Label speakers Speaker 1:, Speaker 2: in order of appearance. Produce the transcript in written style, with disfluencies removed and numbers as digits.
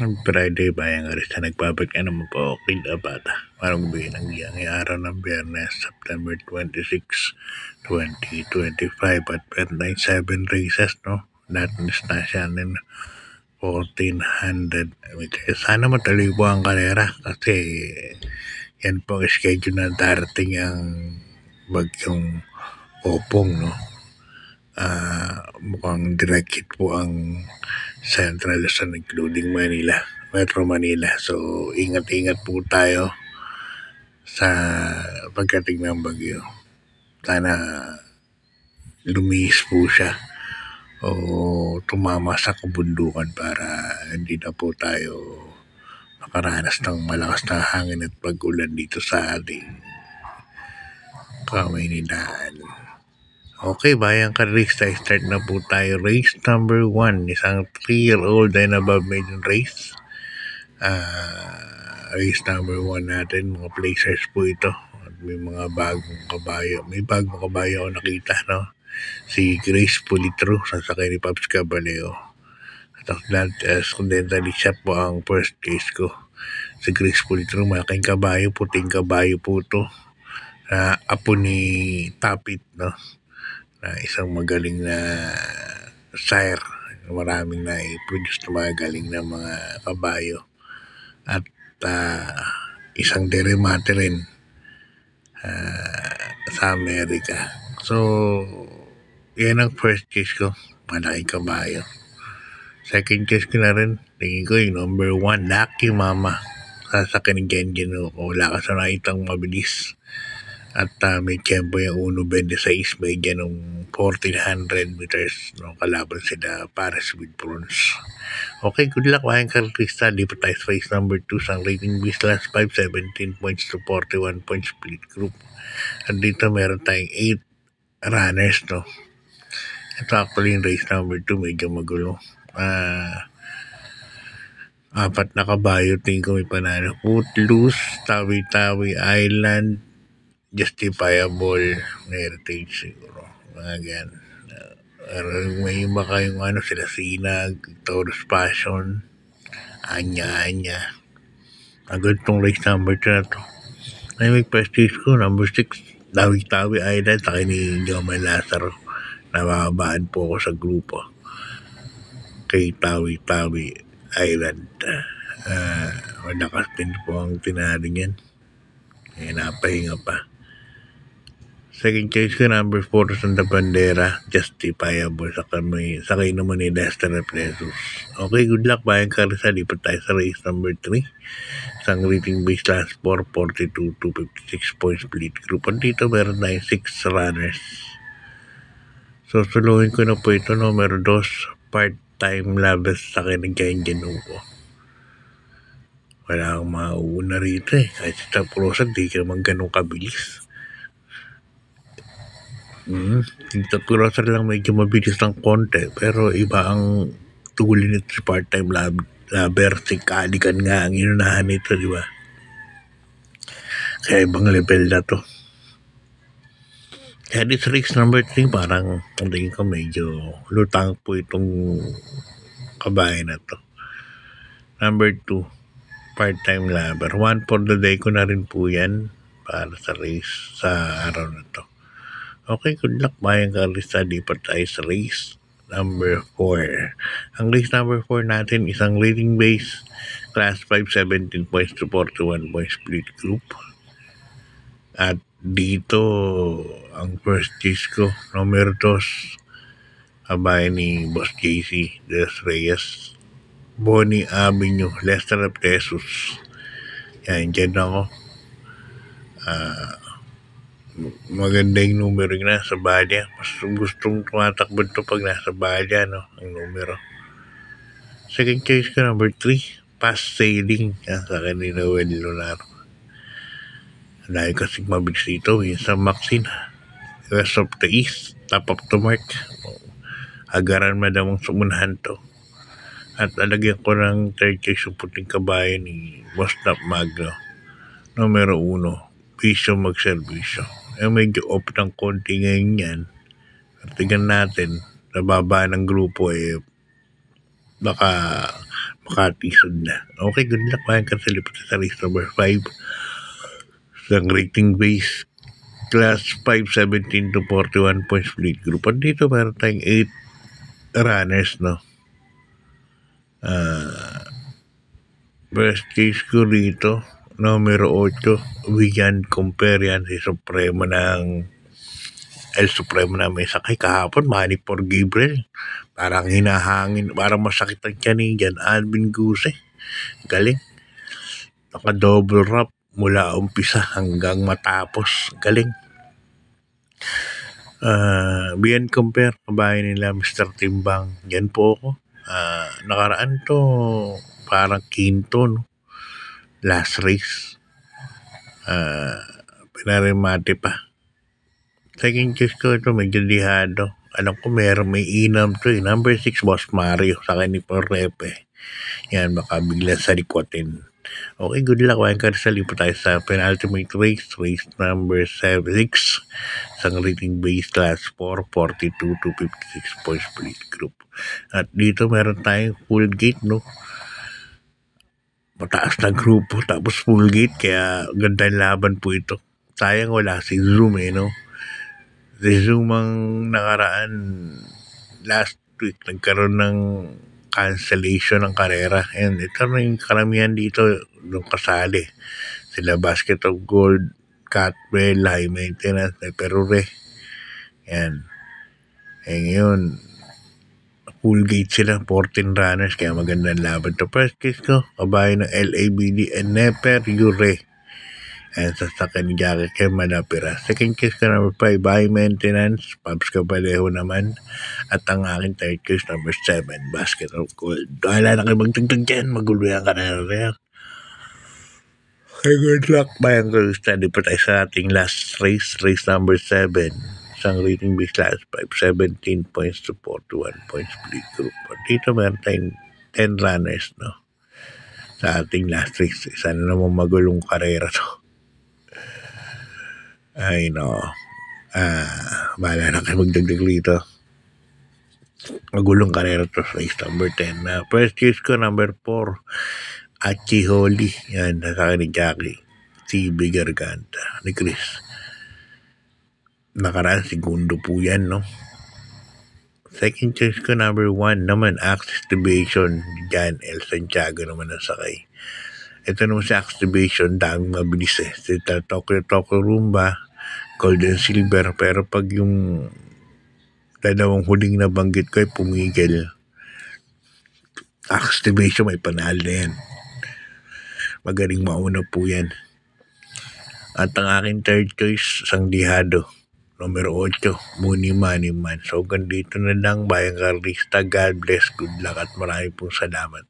Speaker 1: Ang Friday bayang aris na nagbabalik na naman po Kid Abata. Parang gabi ng iyang araw ng Biyernes, September 26, 2025 at per 7 races, no? Lahat ng distansya ng 1,400 meters. Sana matuloy po ang karera kasi yan po ang schedule na darating ang bagyong Opong, no? Mukhang direct hit po ang Central Luzon including Manila, Metro Manila. So, ingat-ingat po tayo sa pagdating ng bagyo. Sana lumihis po siya o tumama sa kabundukan para hindi na po tayo makaranas ng malakas na hangin at pag-ulan dito sa ating Kamaynilaan. Okay, bayang ka-race tayo. Start na po tayo. Race number 1, isang 3-year-old and above maiden race. Race number 1 natin, mga placers po ito. At may mga bagong kabayo. May bagong kabayo ako nakita, no? Si Grace Pulitro, sasakay ni Pops Caballeo. At accidentally siya po ang first case ko. Si Grace Pulitro, malaking kabayo, puting kabayo po ito. Apo ni Tapit, no? Na isang magaling na sire, maraming na i-produce na magaling na mga kabayo at isang deremate rin sa Amerika. So, yan ang first case ko, malaking kabayo. Second case ko na rin, tingin ko yung number 1, Lucky Mama, sasakin ng Gengen ko, wala ka sa nakitang mabilis. At may tiyempo yung 1.26 may dyan ng 1,400 meters, no? Kalaban sila Paris with Bronze. Okay, good luck mga kartista. Di pa tayo sa race number 2 sa rating base last 5, 17 points to 41 points split group. At dito meron tayong 8 runners, no? Ito actually yung race number 2, medyo magulo. 4 na kabayo, tingin ko may panalo. Footloose, Tawi-Tawi Island, Justifiable, Heritage siguro, mga gan. May baka yung sila Sinag, Taurus Passion, Anya. Agad tong race number 2 na to. Ay, may prestige ko, number 6, Tawi-Tawi Island, sa ni Jomel Lazaro. Nababaan po ako sa grupo kay Tawi-Tawi Island. Malakas din po ang tinalo niyan. Napahinga pa. Second case ko, number 4, Santa Bandera, Justifiable, sakay naman ni Lester Represos. Okay, good luck, bayang karisa. Lipat tayo sa race number 3. Isang rating base last 4, 42 to 56 points split group. At dito meron tayong 6 runners. So, suluhin ko na po ito, numero 2, part-time labas sakay ng Gengen ko. Wala akong mauuna rito eh. Kahit sa Taprosan, di ka naman ganun kabilis. Yung Taprosan lang medyo mabilis ng konti. Pero iba ang tugulin nito sa part-time laber. Si Kalikan nga ang inunahan nito, di ba? Kaya ibang level na to. Kaya this race number 3, parang tingin ko medyo lutang po itong kabayan na to. Number 2, part-time labor. 1 for the day ko na rin po yan para sa race sa araw na to. Okay, good luck bayang karista. Di pa tayo sa race number 4. Ang race number 4 natin, isang rating base class 5, 17 points to 41 points split group. At dito ang first case ko, numero 2, kabayan ni Boss JC Des Reyes, Bonnie Avenue, Lester Represos. Yan, dyan ako. Maganda yung numero yung nasa balya. Mas gustong tumatakbo ito pag nasa balya, no? Ang numero. Second case ko, number 3, Fast Sailing. Yan, sa kanina Noel Lunaro. Dahil kasing mabilis dito, yung sa Maxine, West of the East, top of the mark. Agaran madamang sumunahan to. At alagyan ko ng third case yung puting kabayo ni Bostap Magno. Numero 1, Piso Magservisyo. Medyo off ng konti ngayon yan. Tingnan natin, nababa ng grupo baka Katisod na. Okay, good luck. Bayan ka sa lipat sa race number 5. Isang rating base class 5, 17 to 41 points split group. At dito meron tayong 8 runners, no? Best case ko rito, numero 8, Vian Compare yan, si Supremo ng El Supremo na may sakay kahapon, Manny for Gabriel. Parang hinahangin, parang masakit ang tiyanin dyan. Alvin Guse, galing. Naka-double wrap mula umpisa hanggang matapos, galing. Vian Compare, kabayan nila Mr. Timbang. Yan po ako. Nakaraan to, parang quinto, no? Last race. Pinarimate pa. Second choice ko ito, medyo lihado. Alam ko may inam to, number 6, Boss Mario, sa akin ni Porrepe. Yan, baka bigla sa likwatin. Okay, good luck. Wayan ka sa lipo tayo sa penultimate race number 6. Isang rating base class 4, 42 to 56 points split group. At dito meron tayong full gate, no? Mataas na grupo, tapos full gate, kaya ganda yung laban po ito. Sayang wala si Zoom, no? Si Zoom ang nakaraan last week, nagkaroon ng cancellation ng karera. And ito na yung karamihan dito nung kasali. Sila Basket of Gold, Catwell, High Maintenance, Perure. Yan. Ngayon, full gate sila, 14 runners, kaya magandang laban to. First case ko, kabayan ng LABD and Neper Ure. Ayan, sasakyan ni Jackie kay Malapira. Second case ko, number 5, High Maintenance, Pabs Cabalejo naman. At ang aking third case, number 7, Basket of Gold. Wala na kayo magtugtog dyan, magulo yan ka na rin. Okay, good luck. Bayan ko, study pa tayo sa ating last race number 7. Isang rating base class 5, 17 points to 41 points split group. At dito meron tayong 10 runners, no? Sa ating last race. Isa na naman magulong karera to. Ay, no. Bahala na kayo magdagdag rito. Magulong karera to sa race number 10. First case ko, number 4, Achi Holy. Yan, nasa akin ni Jackie. CB Garganta. Ni Chris. Nakaraan, segundo po yan, no? Second choice ko, number 1 naman, Activation. Jan L. Santiago naman nasakay. Ito naman sa Activation, daming mabilis eh. Si Tokyo Rumba, Golden Silver, pero pag yung dalawang huling nabanggit ko ay pumigil, Activation may panalo na yan. Magaling mauna po yan. At ang aking third choice, isang lihado, numero 8, Muni Money Man. So, ganito na lang, Bayang Karlista. God bless, good luck, at marami pong salamat.